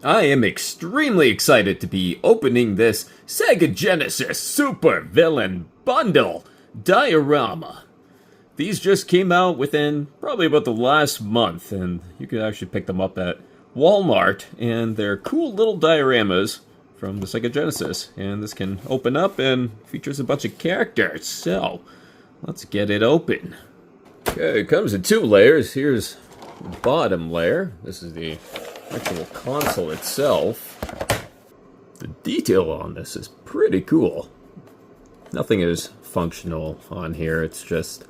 I am extremely excited to be opening this Sega Genesis Super Villain Bundle diorama. These just came out within probably about the last month, and you can actually pick them up at Walmart, and they're cool little dioramas from the Sega Genesis. And this can open up and features a bunch of characters, so let's get it open. Okay, it comes in two layers. Here's the bottom layer. This is the actual console itself. The detail on this is pretty cool. Nothing is functional on here. It's just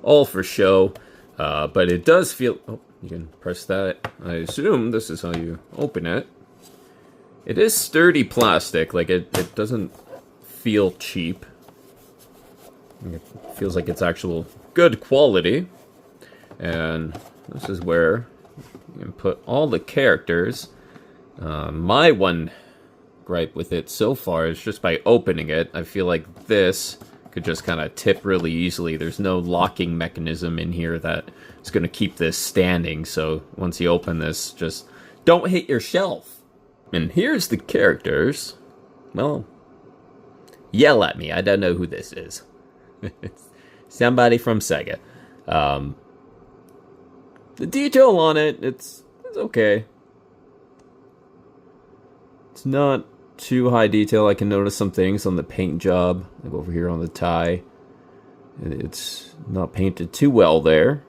all for show. But it does feel... Oh, you can press that. I assume this is how you open it. It is sturdy plastic. Like, it doesn't feel cheap. It feels like it's actual good quality. And this is where you can put all the characters. My one gripe with it so far is just by opening it, I feel like this could just kind of tip really easily. There's no locking mechanism in here that is going to keep this standing. So once you open this, just don't hit your shelf. And here's the characters. Well, yell at me. I don't know who this is. Somebody from Sega. The detail on it, it's okay. It's not too high detail. I can notice some things on the paint job, like over here on the tie. It's not painted too well there.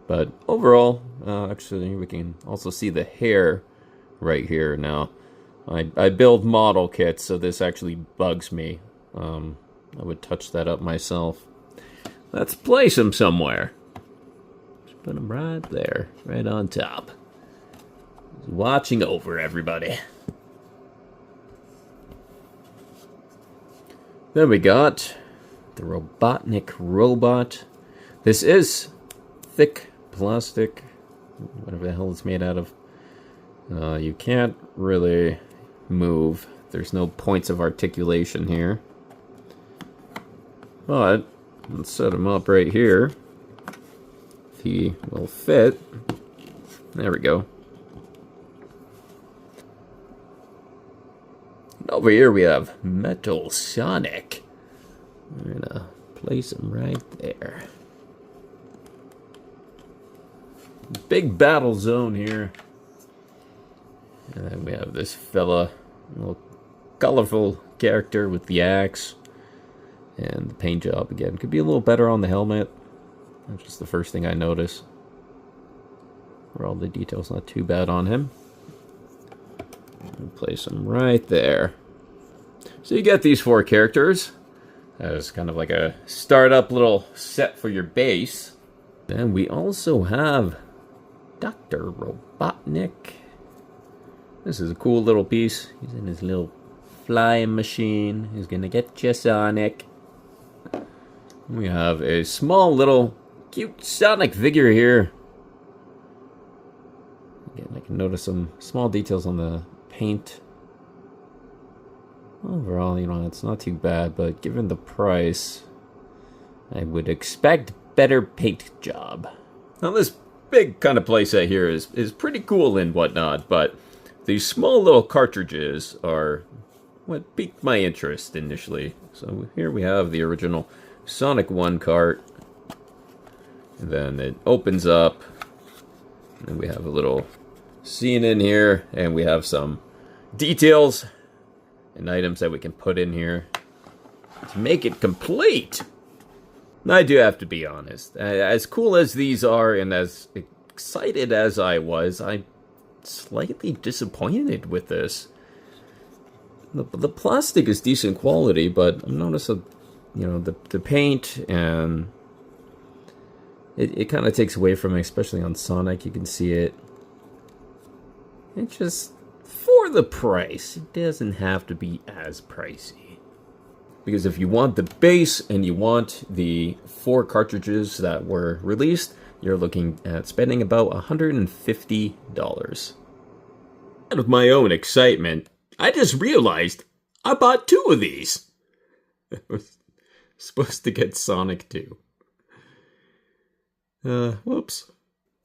But overall, actually, we can also see the hair right here now. I build model kits, so this actually bugs me. I would touch that up myself. Let's place him somewhere. Just put him right there, right on top. He's watching over everybody. Then we got the Robotnik robot. This is thick plastic, whatever the hell it's made out of. You can't really move. There's no points of articulation here. But let's set him up right here. He will fit. There we go. And over here we have Metal Sonic. We're gonna place him right there. Big battle zone here. And then we have this fella, a little colorful character with the axe. And the paint job again could be a little better on the helmet. That's just the first thing I notice. For all the details, not too bad on him. And place him right there. So you get these four characters as kind of like a startup little set for your base. Then we also have Dr. Robotnik. This is a cool little piece. He's in his little flying machine. He's gonna get you, Sonic. We have a small little cute Sonic figure here. Again, I can notice some small details on the paint. Overall, it's not too bad, but given the price, I would expect better paint job. Now this big kind of playset here is pretty cool and whatnot, but these small little cartridges are what piqued my interest initially. So here we have the original Sonic 1 cart. And then it opens up. And we have a little scene in here. And we have some details and items that we can put in here to make it complete. I do have to be honest. As cool as these are and as excited as I was, I'm slightly disappointed with this. The plastic is decent quality, but I've noticed the paint and it kind of takes away from it, especially on Sonic. You can see it. It just, for the price, it doesn't have to be as pricey. Because if you want the base and you want the 4 cartridges that were released, you're looking at spending about $150. Out of my own excitement, I just realized I bought 2 of these. I was supposed to get Sonic 2. Whoops.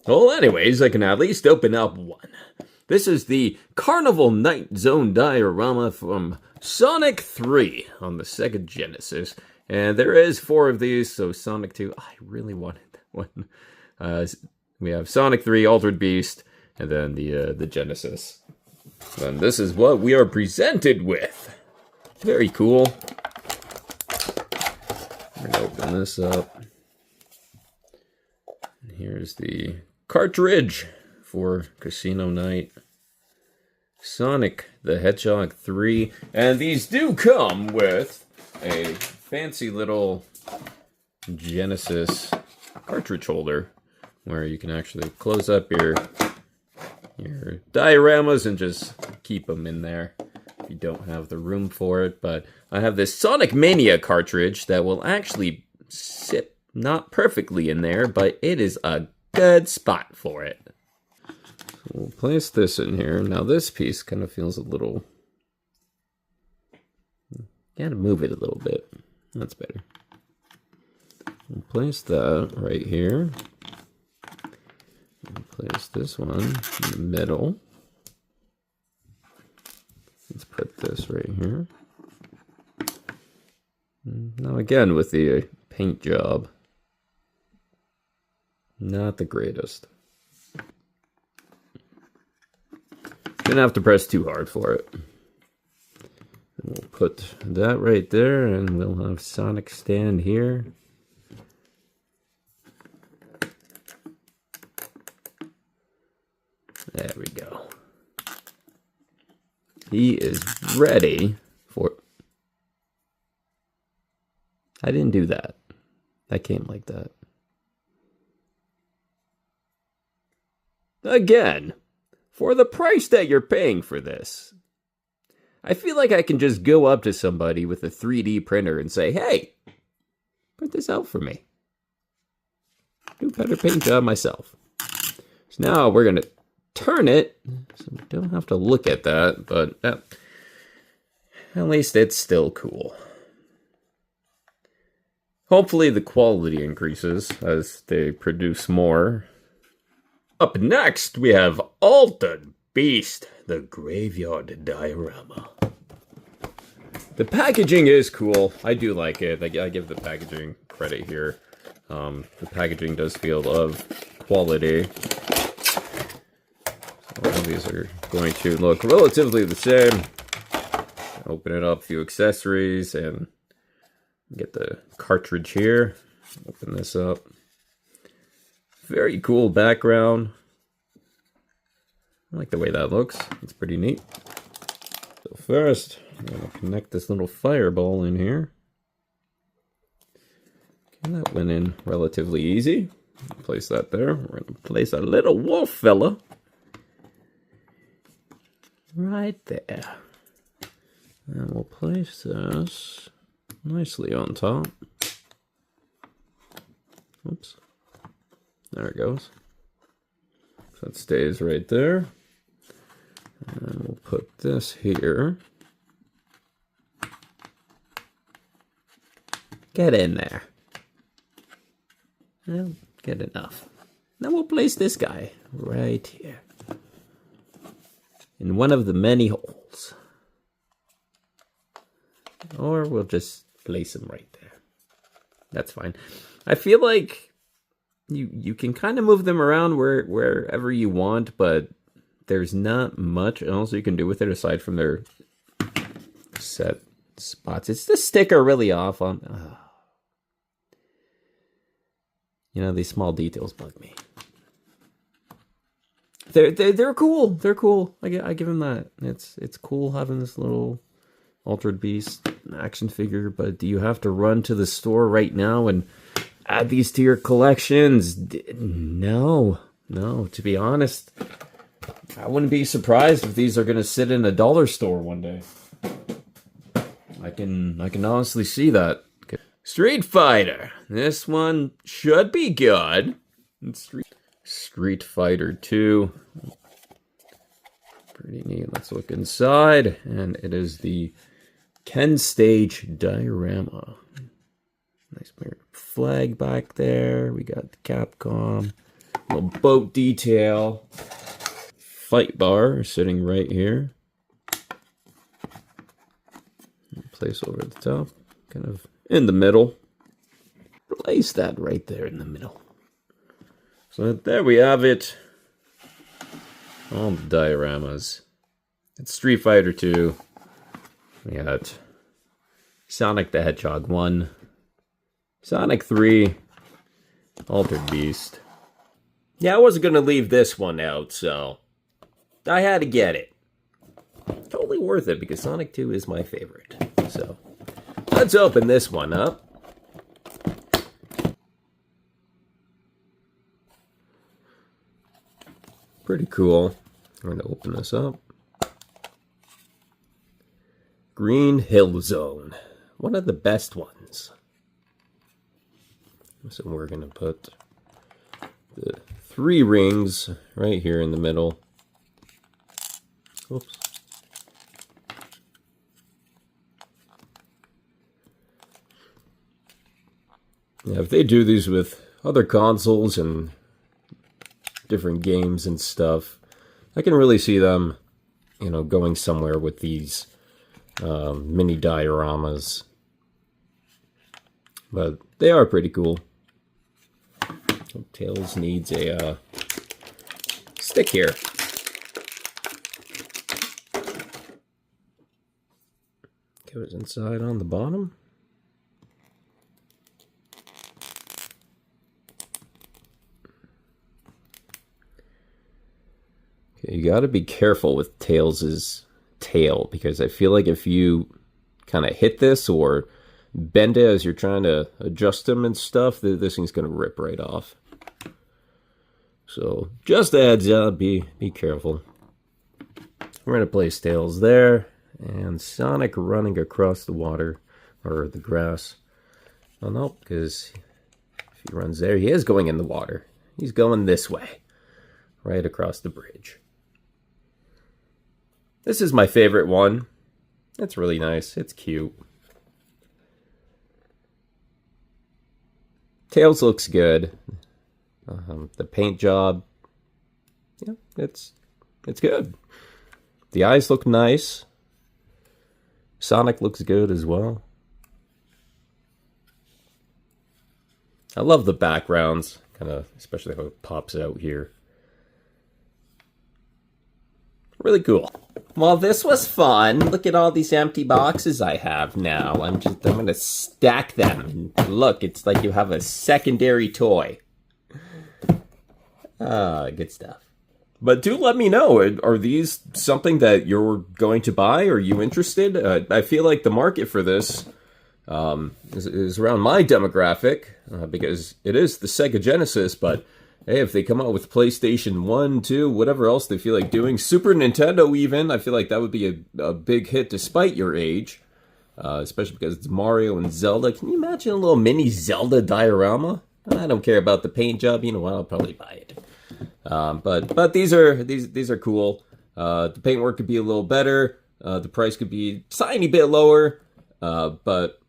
Well, anyways, I can at least open up one. This is the Carnival Night Zone diorama from Sonic 3 on the Sega Genesis. And there is 4 of these, so Sonic 2, I really wanted that one. We have Sonic 3, Altered Beast, and then the Genesis. And this is what we are presented with. Very cool. We're gonna open this up. And here's the cartridge for Casino Night. Sonic the Hedgehog 3. And these do come with a fancy little Genesis cartridge holder where you can actually close up your dioramas and just keep them in there if you don't have the room for it. But I have this Sonic Mania cartridge that will actually sit not perfectly in there, but it is a good spot for it. So we'll place this in here. Now this piece kind of feels a little... Gotta move it a little bit. That's better. We'll place that right here. And place this one in the middle. Let's put this right here. Now again with the paint job. Not the greatest. Didn't have to press too hard for it. And we'll put that right there and we'll have Sonic stand here. There we go. He is ready for... I didn't do that. That came like that. Again, for the price that you're paying for this, I feel like I can just go up to somebody with a 3D printer and say, hey, print this out for me. Do a better paint job myself. So now we're going to turn it, so we don't have to look at that, but at least it's still cool. Hopefully the quality increases as they produce more. Up next, we have Altered Beast, the Graveyard Diorama. The packaging is cool. I do like it. I give the packaging credit here. The packaging does feel of quality. All of these are going to look relatively the same. Open it up, a few accessories, and get the cartridge here. Open this up. Very cool background. I like the way that looks. It's pretty neat. So first, I'm going to connect this little fireball in here. Okay, that went in relatively easy. Place that there. We're going to place a little wolf fella right there. And we'll place this nicely on top. Oops. There it goes. So it stays right there. And we'll put this here. Get in there. Well, get enough. Now we'll place this guy right here. In one of the many holes. Or we'll just place him right there. That's fine. I feel like you can kind of move them around wherever you want, but there's not much else you can do with it aside from their set spots. It's the sticker really off on... You know, these small details bug me. They're cool. They're cool. I give them that. It's cool having this little Altered Beast action figure, but do you have to run to the store right now and add these to your collections? No. To be honest, I wouldn't be surprised if these are going to sit in a dollar store one day. I can honestly see that. Okay. Street Fighter. This one should be good. Street Fighter 2. Pretty neat. Let's look inside, and it is the Ken Stage diorama. Nice flag back there. We got the Capcom. Little boat detail. fight bar sitting right here. Place over at the top, kind of in the middle. Place that right there in the middle. So there we have it. All the dioramas. It's Street Fighter 2. We got Sonic the Hedgehog 1, Sonic 3, Altered Beast. Yeah, I wasn't going to leave this one out, so I had to get it. Totally worth it because Sonic 2 is my favorite. So let's open this one up. Pretty cool. I'm going to open this up. Green Hill Zone. One of the best ones. So we're going to put the 3 rings right here in the middle. Oops. Yeah, if they do these with other consoles and different games and stuff, I can really see them, you know, going somewhere with these mini dioramas. But they are pretty cool. Tails needs a stick here. Goes inside on the bottom. Okay, you got to be careful with Tails' tail, because I feel like if you kind of hit this or bend it as you're trying to adjust him and stuff, this thing's going to rip right off. So just a heads up, be careful. We're going to place Tails there, and Sonic running across the water, or the grass. Oh no, because if he runs there, he is going in the water. He's going this way, right across the bridge. This is my favorite one. It's really nice. It's cute. Tails looks good. The paint job, yeah, it's good. The eyes look nice. Sonic looks good as well. I love the backgrounds, kind of, especially how it pops out here. Really cool. Well, this was fun. Look at all these empty boxes I have now. I'm going to stack them. And look, it's like you have a secondary toy. Good stuff. But do let me know, are these something that you're going to buy? Are you interested? I feel like the market for this is around my demographic, because it is the Sega Genesis, but hey, if they come out with PlayStation 1, 2, whatever else they feel like doing, Super Nintendo even, I feel like that would be a big hit despite your age, especially because it's Mario and Zelda. Can you imagine a little mini Zelda diorama? I don't care about the paint job, you know what, I'll probably buy it. But these are cool. The paintwork could be a little better. The price could be a tiny bit lower. But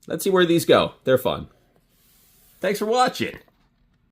let's see where these go. They're fun. Thanks for watching.